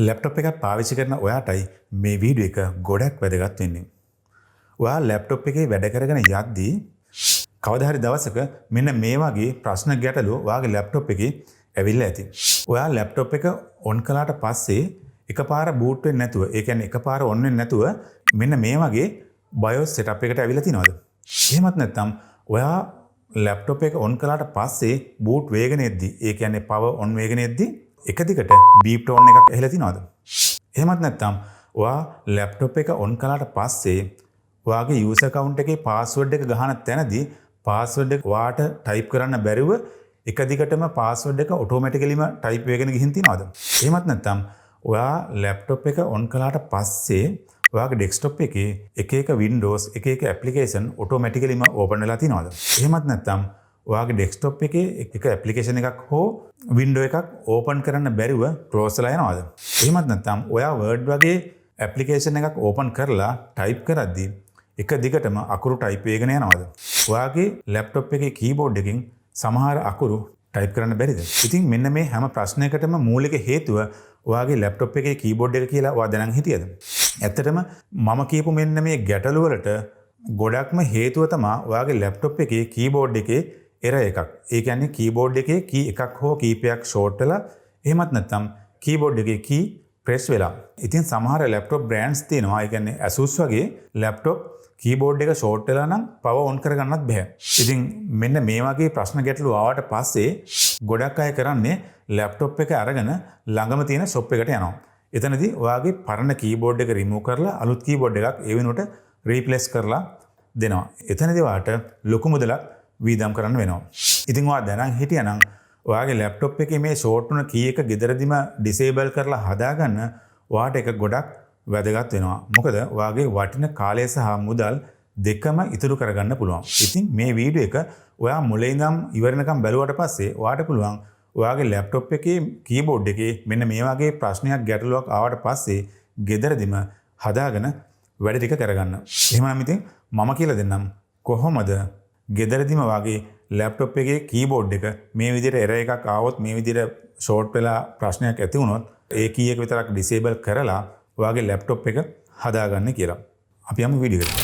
Laptop එකක් පාවිච්චි කරන ඔයාටයි මේ වීඩියෝ එක ගොඩක් වැදගත් වෙන්නේ. ඔයා ලැප්ටොප් එකේ වැඩ කරගෙන යද්දී කවදා හරි දවසක මෙන්න මේ වගේ ප්‍රශ්න ගැටලු ඔයාගේ ලැප්ටොප් එකේ ඇවිල්ලා ඇති. ඔයා ලැප්ටොප් එක ඔන් කළාට පස්සේ එකපාර බූට් වෙන්නේ නැතුව, ඒ කියන්නේ එකපාර ඔන් වෙන්නේ නැතුව මෙන්න මේ වගේ BIOS setup එකට ඇවිල්ලා තිනවද? එහෙමත් නැත්නම් ඔයා ලැප්ටොප් එක ඔන් කළාට පස්සේ බූට් වේගන එද්දී, ඒ කියන්නේ power on වේගන එද්දී එක දිගට බීප් ටෝන් එකක් ඇහිලා තිනවද? එහෙමත් නැත්නම් ඔයා ලැප්ටොප් එක ඔන් කළාට පස්සේ ඔයාගේ යූසර් account එකේ පාස්වර්ඩ් එක ගහන තැනදී පාස්වර්ඩ් එක ඔයාට ටයිප් කරන්න බැරිව එක දිගටම පාස්වර්ඩ් එක ඔටෝමැටිකලිම ටයිප් වෙගෙන ගිහින් තිනවද? එහෙමත් නැත්නම් ඔයා ලැප්ටොප් එක ඔන් කළාට පස්සේ ඔයාගේ ඩෙස්ක්ටොප් එකේ එක එක වින්ඩෝස් එක එක ඇප්ලිකේෂන් ඔටෝමැටිකලිම ඕපන් වෙලා තිනවද? එහෙමත් නැත්නම් ඔයාගේ ඩෙස්ක්ටොප් එකේ එක ඇප්ලිකේෂන් එකක් හෝ වින්ඩෝ එකක් ඕපන් කරන්න බැරිව ක්ලෝස් වෙලා යනවද? එහෙමත් නැත්නම් ඔයා Word වගේ ඇප්ලිකේෂන් එකක් ඕපන් කරලා ටයිප් කරද්දී එක දිගටම අකුරු ටයිප් වෙගෙන යනවද? ඔයාගේ ලැප්ටොප් එකේ කීබෝඩ් එකකින් සමහර අකුරු ටයිප් කරන්න බැරිද? ඉතින් මෙන්න මේ හැම ප්‍රශ්නයකටම මූලික හේතුව ඔයාගේ ලැප්ටොප් එකේ කීබෝඩ් එක කියලා ඔයා දැනන් හිටියද? ඇත්තටම මම කියපු මෙන්න මේ ගැටලු වලට ගොඩක්ම හේතුව තමයි ඔයාගේ ලැප්ටොප් එකේ කීබෝඩ් එකේ එරර් එකක්. ඒ කියන්නේ කීබෝඩ් එකේ කී එකක් හෝ කීපයක් ෂෝට් වෙලා, එහෙමත් නැත්නම් කීබෝඩ් එකේ කී ප්‍රෙස් වෙලා. ඉතින් සමහර ලැප්ටොප් බ්‍රෑන්ඩ්ස් තියෙනවා. ඒ කියන්නේ Asus වගේ ලැප්ටොප් කීබෝඩ් එක ෂෝට් වෙලා නම් පවර් ඔන් කරගන්නත් බෑ. ඉතින් මෙන්න මේ වගේ ප්‍රශ්න ගැටලු ආවට පස්සේ ගොඩක් අය කරන්නේ ලැප්ටොප් එක අරගෙන ළඟම තියෙන ෂොප් එකට යනවා. එතනදී ඔයාගේ පරණ කීබෝඩ් එක රිමූව් කරලා අලුත් කීබෝඩ් එකක් ඒ වෙනුවට රීප්ලේස් කරලා දෙනවා. එතනදී ඔයාට ලොකු මුදලක් වීදම් කරන්න වෙනවා. ඉතින් ඔයා දැනන් හිටියනම් ඔයාගේ ලැප්ටොප් එකේ මේ ෂෝට් වුණ කී එක ගෙදරදිම ඩිසේබල් කරලා හදාගන්න ඔයාට ඒක ගොඩක් වැදගත් වෙනවා. මොකද ඔයාගේ වටින කාලය සහ මුදල් දෙකම ඉතුරු කරගන්න පුළුවන්. ඉතින් මේ වීඩියෝ එක ඔයා මුලින් ඉඳන් ඉවරනකම් බැලුවට පස්සේ ඔයාට පුළුවන් ඔයාගේ ලැප්ටොප් එකේ කීබෝඩ් එකේ මෙන්න මේ වගේ ප්‍රශ්නයක් ගැටලුවක් ආවට පස්සේ ගෙදරදිම හදාගෙන වැඩ ටික කරගන්න. එහෙමනම් ඉතින් මම කියලා දෙන්නම් කොහොමද ගෙදරදිම වගේ ලැප්ටොප් එකේ කීබෝඩ් එක මේ විදිහට එරර් එකක් ආවොත්, මේ විදිහට ෂෝට් වෙලා ප්‍රශ්නයක් ඇති වුණොත් ඒ කී එක විතරක් ඩිසේබල් කරලා ඔයාගේ ලැප්ටොප් එක හදාගන්න කියලා. අපි යමු වීඩියෝ එකට.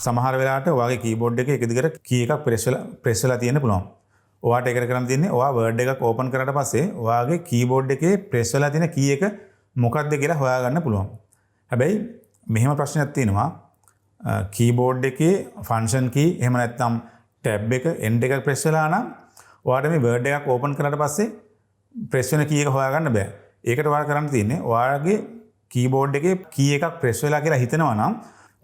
සමහර වෙලාවට ඔයාගේ කීබෝඩ් එකේ එක දිගට කී එකක් ප්‍රෙස් වෙලා තියෙන්න පුළුවන්. ඔයාට ඒකට කරන්න තියෙන්නේ ඔයා Word එකක් ඕපන් කරාට පස්සේ ඔයාගේ කීබෝඩ් එකේ ප්‍රෙස් වෙලා තියෙන කී එක මොකක්ද කියලා හොයාගන්න පුළුවන්. හැබැයි මෙහෙම ප්‍රශ්නයක් තියෙනවා. කීබෝඩ් එකේ ෆන්ක්ෂන් කී එහෙම නැත්නම් ටැබ් එක එන්ඩ් එකක් ප්‍රෙස් වෙලා නම් ඔයාට මේ Word එකක් ඕපන් කරාට පස්සේ ප්‍රෙස් වෙන කී එක හොයාගන්න බෑ. ඒකට ඔයාලා කරන්න තියෙන්නේ ඔයාගේ කීබෝඩ් එකේ කී එකක් ප්‍රෙස් වෙලා කියලා හිතනවා නම්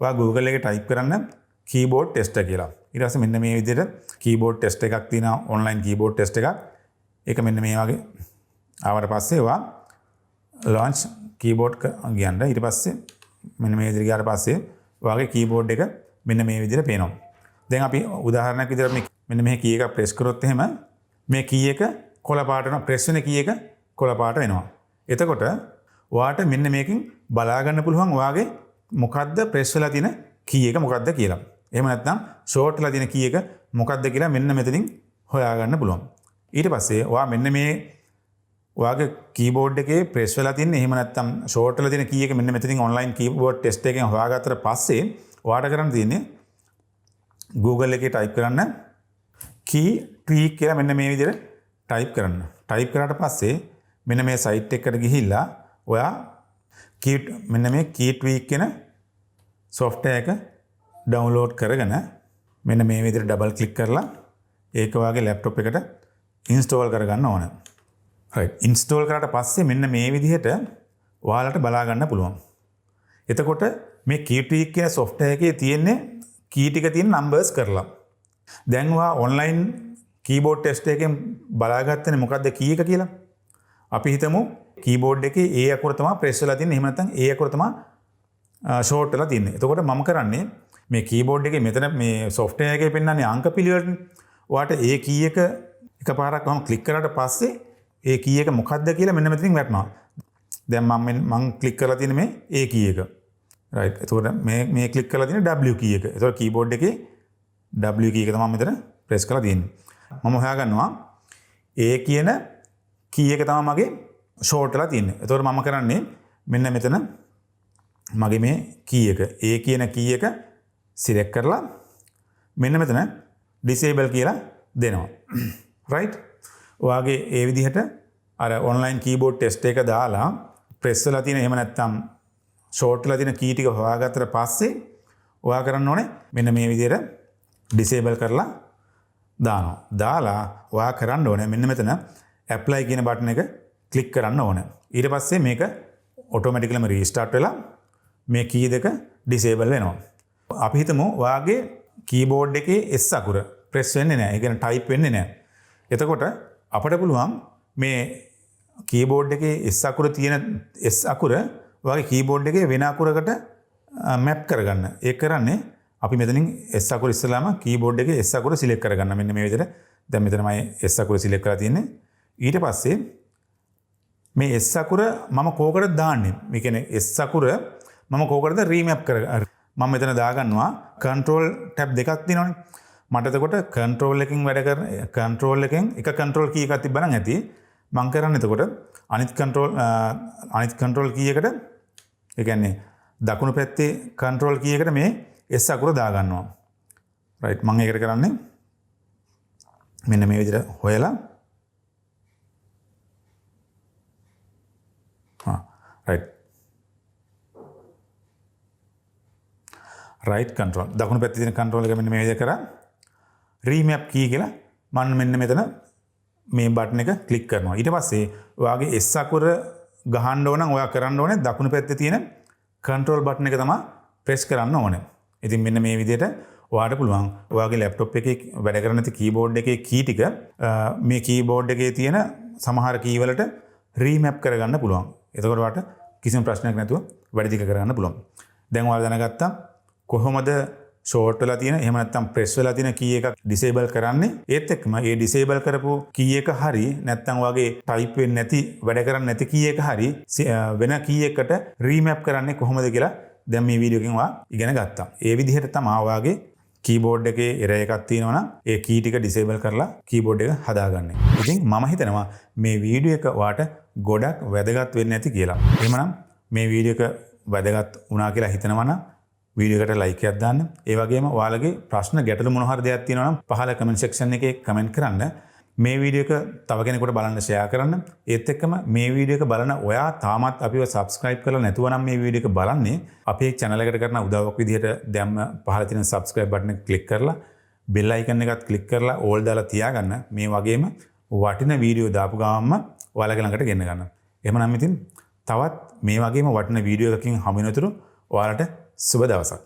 ඔයා Google එකේ ටයිප් කරන්න keyboard tester කියලා. ඊට පස්සේ මෙන්න මේ විදිහට keyboard test එකක් තියෙනවා, online keyboard test එකක්. ඒක මෙන්න මේ වගේ ආවට පස්සේ ඔයා launch keyboard ගියන්න. ඊට පස්සේ මෙන්න මේ විදිහට ගියාට පස්සේ ඔයාගේ keyboard එක මෙන්න මේ විදිහට පේනවා. දැන් අපි උදාහරණයක් විදිහට මෙන්න මේ key එක press කරොත් එහෙම මේ key එක කොළ පාට වෙනවා. press වෙන key එක කොළ පාට වෙනවා. එතකොට ඔයාට මෙන්න මේකෙන් බලා ගන්න පුළුවන් ඔයාගේ මොකද්ද press වෙලා තියෙන key එක මොකද්ද කියලා. එහෙම නැත්නම් short වෙලා තියෙන key එක මොකද්ද කියලා මෙන්න මෙතනින් හොයාගන්න පුළුවන්. ඊට පස්සේ ඔයා මෙන්න මේ ඔයාගේ keyboard එකේ press වෙලා තියෙන එහෙම නැත්නම් short වෙලා තියෙන key එක මෙන්න මෙතනින් online keyboard test එකෙන් හොයාගත්තට පස්සේ ඔයාට කරන්න තියෙන්නේ Google එකේ type කරන්න key tweak කියලා මෙන්න මේ විදිහට type කරන්න. type කරාට පස්සේ මෙන්න මේ site එකකට ගිහිල්ලා ඔයා මෙන්න මේ key tweak කියන software එක download කරගෙන මෙන්න මේ විදිහට double click කරලා ඒක ඔයාගේ laptop එකට install කරගන්න ඕන. right. install කරාට පස්සේ මෙන්න මේ විදිහට ඔයාලට බලා ගන්න පුළුවන්. එතකොට මේ key tweak කියන software එකේ තියෙන්නේ key ටික තියෙන numbers කරලා. දැන් ඔයා online keyboard test එකෙන් බලාගත්තනේ මොකද්ද key එක කියලා. අපි හිතමු keyboard එකේ A අකුර තමයි press වෙලා තියෙන්නේ. එහෙම නැත්නම් A අකුර තමයි short වෙලා තියෙන්නේ. එතකොට මම කරන්නේ මේ keyboard එකේ මෙතන මේ software එකේ පෙන්නන්නේ අංක පිළිවෙලනේ. ඔයාට ඒ key එක එකපාරක් මම click කරාට පස්සේ ඒ key එක මොකක්ද කියලා මෙන්න මෙතනින් වැටෙනවා. දැන් මම click කරලා තියෙන්නේ මේ A key එක. right. එතකොට මේ click කරලා තියෙන්නේ W key එක. එතකොට keyboard එකේ W key එක තමයි මෙතන press කරලා තියෙන්නේ. මම හොයාගන්නවා A කියන key එක තමයි මගේ ෂෝට් වෙලා තියෙන්නේ. ඒතකොට මම කරන්නේ මෙන්න මෙතන මගේ මේ කී එක A කියන කී එක සිලෙක්ට් කරලා මෙන්න මෙතන disable කියලා දෙනවා. right? ඔයාගේ ඒ විදිහට අර online keyboard test එක දාලා press වෙලා තියෙන එහෙම නැත්නම් short වෙලා තියෙන key ටික හොයාගත්තට පස්සේ ඔයා කරන්න ඕනේ මෙන්න මේ විදිහට disable කරලා දානවා. දාලා ඔයා කරන්න ඕනේ මෙන්න මෙතන apply කියන බටන් එක click කරන්න ඕනේ. ඊට පස්සේ මේක automatically restart වෙලා මේ key දෙක disable වෙනවා. අපි හිතමු ඔයාගේ keyboard එකේ S අකුර press වෙන්නේ නැහැ. ඒ කියන්නේ type වෙන්නේ නැහැ. එතකොට අපිට පුළුවන් මේ keyboard එකේ S අකුර තියෙන S අකුර ඔයාගේ keyboard එකේ වෙන අකුරකට map කරගන්න. ඒක කරන්නේ අපි මෙතනින් S අකුර ඉස්සලාම keyboard එකේ S අකුර select කරගන්න. මෙන්න මේ විදිහට. දැන් මෙතන මම S අකුර select කරලා තියෙන්නේ. ඊට පස්සේ මේ S අකුර මම කෝකටද දාන්නේ? මේ කියන්නේ S අකුර මම කෝකටද remap කරගන්න. මම මෙතන දාගන්නවා control tab දෙකක් තියෙනවනේ. මට එතකොට control එකකින් වැඩ කරන control එකෙන් එක control key එකක් තිබ්බනම් ඇති. මම කරන්නේ එතකොට අනිත් control key එකට ඒ කියන්නේ දකුණු පැත්තේ control key එකට මේ S අකුර දාගන්නවා. right මම ඒකට කරන්නේ මෙන්න මේ විදිහට හොයලා right control දකුණු පැත්තේ තියෙන control එක මෙන්න මේ විදිහට කරා remap key කියලා මම මෙන්න මෙතන මේ බටන් එක ක්ලික් කරනවා. ඊට පස්සේ ඔයාගේ S අකුර ගහන්න ඕන නම් ඔයා කරන්න ඕනේ දකුණු පැත්තේ තියෙන control බටන් එක තමයි press කරන්න ඕනේ. ඉතින් මෙන්න මේ විදිහට ඔයාට පුළුවන් ඔයාගේ laptop එකේ වැඩ කරන keyboard එකේ key ටික මේ keyboard එකේ තියෙන සමහර key වලට remap කරගන්න පුළුවන්. එතකොට ඔයාට කිසිම ප්‍රශ්නයක් නැතුව වැඩ ටික කරගන්න පුළුවන්. දැන් ඔයාලා දැනගත්තා කොහොමද short වෙලා තියෙන එහෙම නැත්නම් press වෙලා තියෙන key එකක් disable කරන්නේ. ඒත් එක්කම ඒ disable කරපු key එක හරි නැත්නම් ඔයාගේ type වෙන්නේ නැති වැඩ කරන්නේ නැති key එක හරි වෙන key එකකට remap කරන්නේ කොහොමද කියලා දැන් මේ වීඩියෝ එකෙන් ඔයා ඉගෙන ගත්තා. ඒ විදිහට තමයි ඔයාගේ keyboard එකේ error එකක් තියෙනවා නම් ඒ key ටික disable කරලා keyboard එක හදාගන්නේ. ඉතින් මම හිතනවා මේ වීඩියෝ එක ඔයාට ගොඩක් වැදගත් වෙන්නේ නැති කියලා. එහෙමනම් මේ වීඩියෝ එක වැදගත් වුණා කියලා හිතනවා නම් වීඩියෝ එකට ලයික් එකක් දාන්න. ඒ වගේම ඔයාලගේ ප්‍රශ්න ගැටලු මොන හරි දෙයක් තියෙනවා නම් පහළ කමෙන්ට් සෙක්ෂන් එකේ කමෙන්ට් කරන්න. මේ වීඩියෝ එක තව කෙනෙකුට බලන්න ෂෙයා කරන්න. ඒත් එක්කම මේ වීඩියෝ එක බලන ඔයා තාමත් අපිව subscribe කරලා නැතුව නම් මේ වීඩියෝ එක බලන්නේ අපේ channel එකට කරන උදව්වක් විදිහට දැම්ම පහළ තියෙන subscribe button එක click කරලා bell icon එකත් click කරලා all දාලා තියාගන්න. මේ වගේම වටින වීඩියෝ දාපු ගමන්ම ඔයාලගේ ළඟට ගෙන්න ගන්න. එහෙමනම් ඉතින් තවත් මේ වගේම වටින වීඩියෝ එකකින් හමු වෙනතුරු ඔයාලට සුබ දවසක්.